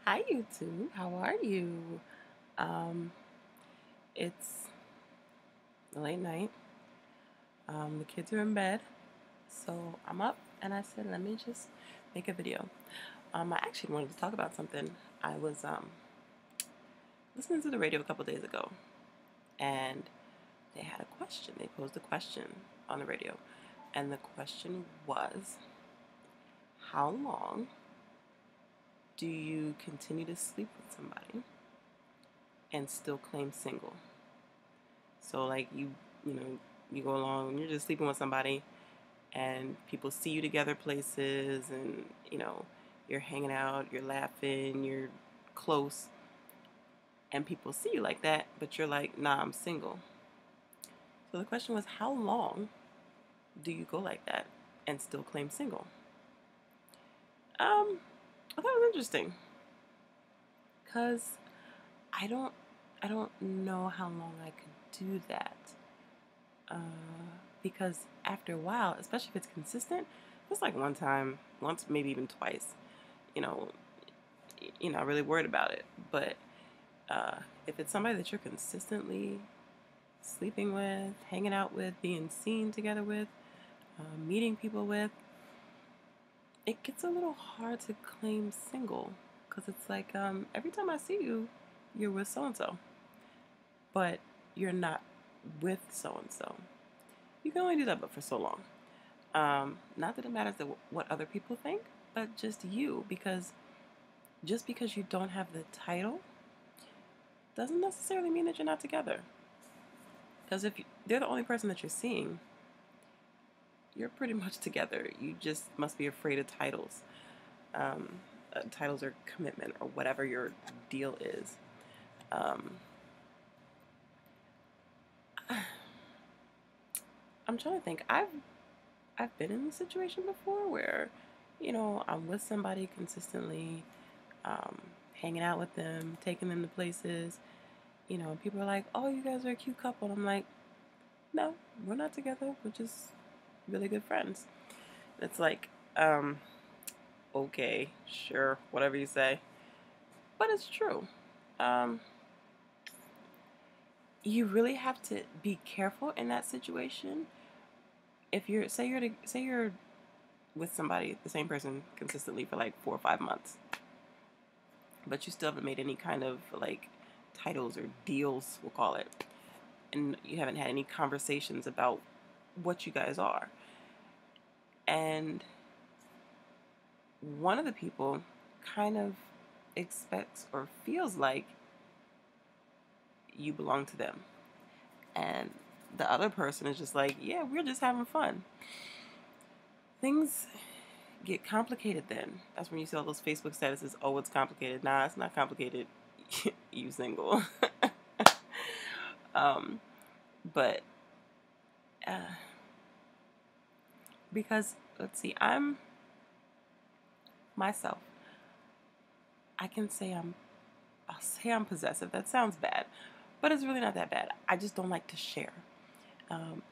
Hi YouTube, how are you? Um, it's late night. The kids are in bed, so I'm up and I said, let me just make a video. I actually wanted to talk about something. I was listening to the radio a couple days ago, and they had a question. They posed a question on the radio, and the question was, how long do you continue to sleep with somebody and still claim single? So like you know, you go along and you're just sleeping with somebody and people see you together places and you're hanging out, you're laughing, you're close, and people see you like that, but you're like, nah, I'm single. So the question was, how long do you go like that and still claim single? I thought it was interesting because I don't I don't know how long I could do that. Uh, because after a while, especially if it's consistent, it's like one time, once, maybe even twice, you know, you're not really worried about it. But if it's somebody that you're consistently sleeping with, hanging out with, being seen together with, meeting people with, it gets a little hard to claim single because it's like every time I see you, you're with so and so, but you're not with so and so. You can only do that but for so long. Not that it matters what other people think, but just you, because just because you don't have the title doesn't necessarily mean that you're not together. Because if they're the only person that you're seeing, you're pretty much together. You just must be afraid of titles. Um, Titles or commitment or whatever your deal is. Um, I'm trying to think. I've been in a situation before where, I'm with somebody consistently, um, hanging out with them, taking them to places. People are like, "Oh, you guys are a cute couple." And I'm like, "No, we're not together. We're just really good friends." It's like, okay, sure, whatever you say, but it's true. Um, you really have to be careful in that situation. If you're say you're with somebody, the same person consistently for like 4 or 5 months, but you still haven't made any kind of like titles or deals, we'll call it, and you haven't had any conversations about what you guys are. And one of the people kind of expects or feels like you belong to them. And the other person is just like, yeah, we're just having fun. Things get complicated then. That's when you see all those Facebook statuses, oh, it's complicated. Nah, it's not complicated. You single. um, but uh, because, let's see, I'm myself. I can say I'll say I'm possessive. That sounds bad, but it's really not that bad. I just don't like to share.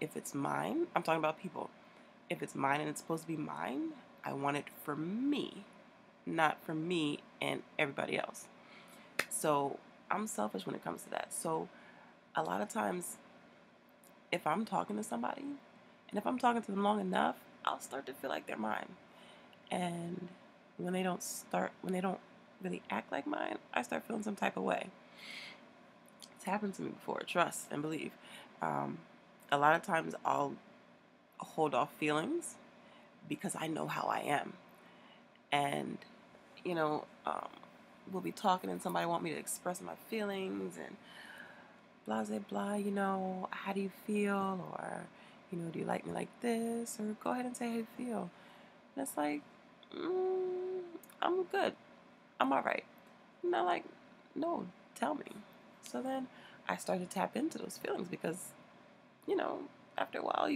If it's mine, I'm talking about people. If it's mine and it's supposed to be mine, I want it for me, not for me and everybody else. So I'm selfish when it comes to that. So a lot of times, if I'm talking to somebody, and if I'm talking to them long enough, I'll start to feel like they're mine. And when they don't really act like mine, I start feeling some type of way. It's happened to me before, trust and believe. Um, a lot of times I'll hold off feelings because I know how I am. And, you know, um, we'll be talking and somebody want me to express my feelings and blah, blah, blah, how do you feel? Or, do you like me like this? Or go ahead and say how you feel. And it's like, I'm good. I'm all right. And they're like, no, tell me. So then I start to tap into those feelings because, you know, after a while,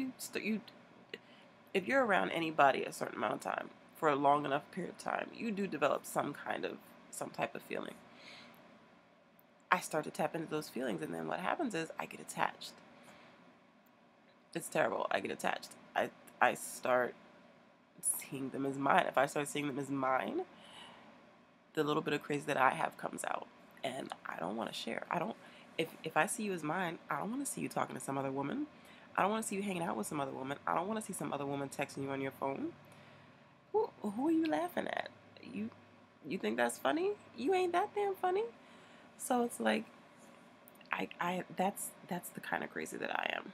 if you're around anybody a certain amount of time for a long enough period of time, you do develop some type of feeling. I start to tap into those feelings, and then what happens is I get attached. It's terrible. I get attached. I start seeing them as mine. If I start seeing them as mine, the little bit of crazy that I have comes out, and I don't want to share. I don't. If I see you as mine, I don't want to see you talking to some other woman. I don't want to see you hanging out with some other woman. I don't want to see some other woman texting you on your phone. Who are you laughing at? You think that's funny? You ain't that damn funny. So it's like, that's the kind of crazy that I am.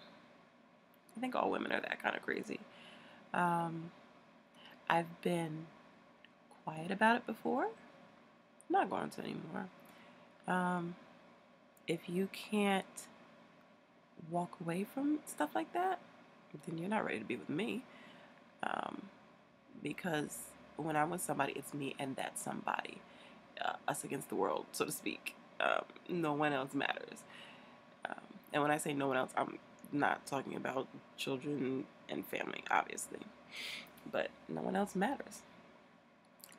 I think all women are that kind of crazy. I've been quiet about it before. I'm not going to anymore. If you can't walk away from stuff like that, then you're not ready to be with me. Because when I'm with somebody, it's me and that somebody, us against the world, so to speak. No one else matters. And when I say no one else, I'm not talking about children and family, obviously. But no one else matters.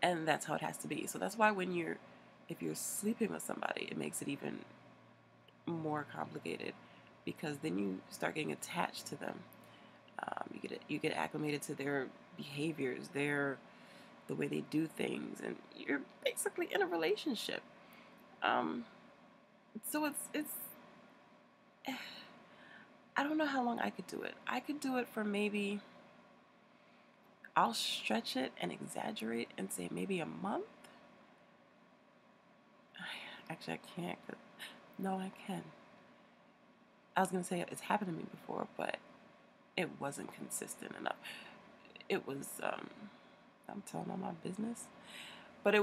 And that's how it has to be. So that's why if you're sleeping with somebody, it makes it even more complicated, because then you start getting attached to them. You get acclimated to their behaviors, the way they do things, and you're basically in a relationship. So it's I don't know how long I could do it. I could do it for maybe, I'll stretch it and exaggerate and say maybe a month. Actually, I can't. No, I can. I was going to say it's happened to me before, but it wasn't consistent enough. It was, I'm telling all my business, but it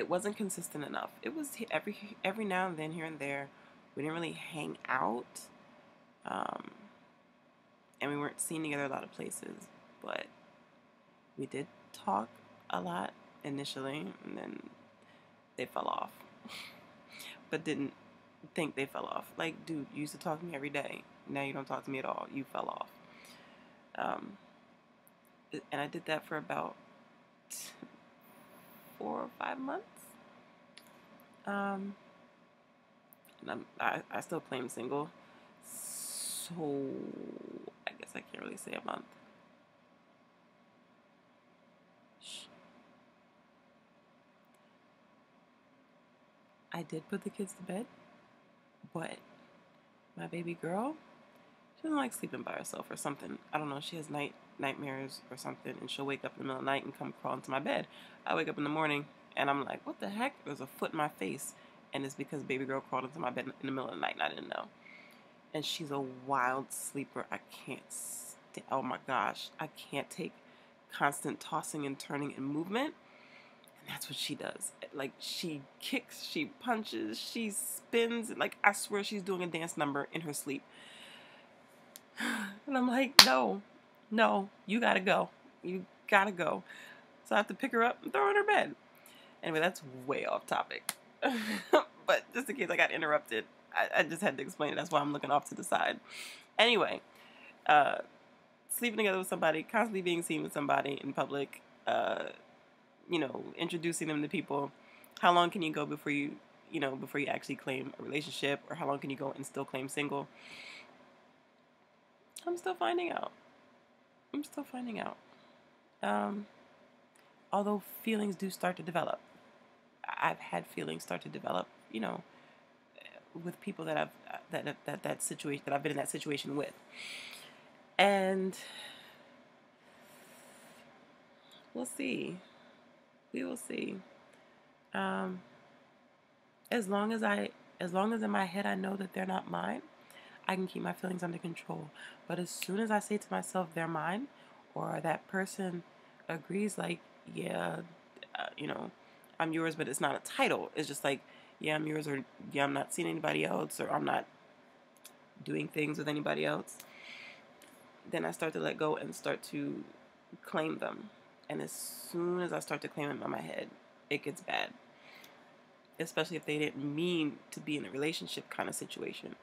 wasn't consistent enough. It was every now and then, here and there. We didn't really hang out, and we weren't seen together a lot of places, but we did talk a lot initially, and then they fell off. But didn't think they fell off. Like, dude, you used to talk to me every day. Now you don't talk to me at all. You fell off. And I did that for about 4 or 5 months. And I still claim single. So I guess I can't really say a month. I did put the kids to bed, but my baby girl, she doesn't like sleeping by herself or something. I don't know. She has nightmares or something, and she'll wake up in the middle of the night and come crawl into my bed. I wake up in the morning, and I'm like, what the heck? There's a foot in my face, and it's because baby girl crawled into my bed in the middle of the night, and I didn't know. And she's a wild sleeper. I can't oh my gosh. I can't take constant tossing and turning and movement. And that's what she does. Like, she kicks, she punches, she spins. Like, I swear she's doing a dance number in her sleep. And I'm like, no, you gotta go. You gotta go. So I have to pick her up and throw her in her bed. Anyway, that's way off topic. But just in case I got interrupted, I just had to explain it. That's why I'm looking off to the side. Anyway, sleeping together with somebody, constantly being seen with somebody in public, introducing them to people. How long can you go before you actually claim a relationship? Or how long can you go and still claim single? I'm still finding out. Although feelings do start to develop. I've had feelings start to develop, with people that I've been in that situation with. And we'll see. We will see. As long as in my head I know that they're not mine, I can keep my feelings under control. But as soon as I say to myself they're mine, or that person agrees, like, yeah, I'm yours, but it's not a title. It's just like, yeah, I'm yours, or yeah, I'm not seeing anybody else, or I'm not doing things with anybody else. Then I start to let go and start to claim them. And as soon as I start to claim them in my head, it gets bad. Especially if they didn't mean to be in a relationship kind of situation.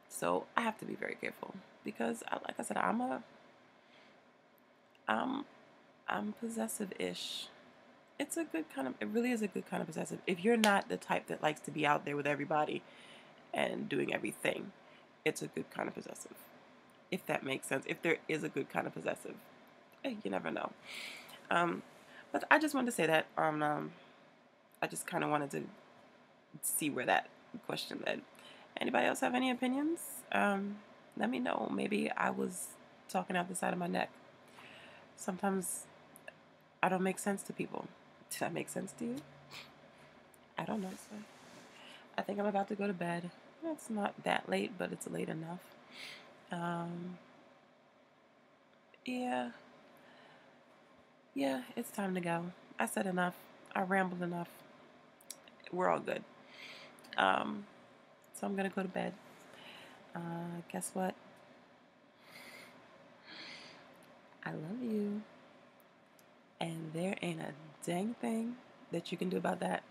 So I have to be very careful, because, like I said, I'm possessive-ish. It really is a good kind of possessive. If you're not the type that likes to be out there with everybody and doing everything, it's a good kind of possessive. If that makes sense. If there is a good kind of possessive. You never know. But But I just wanted to say that. I just kind of wanted to see where that question led. Anybody else have any opinions? Let me know. Maybe I was talking out the side of my neck. Sometimes I don't make sense to people. Did I make sense to you? I don't know. So I think I'm about to go to bed. It's not that late, but it's late enough. Yeah. Yeah, it's time to go. I said enough. I rambled enough. We're all good. So I'm gonna go to bed. Guess what? I love you. And there ain't a dang thing that you can do about that.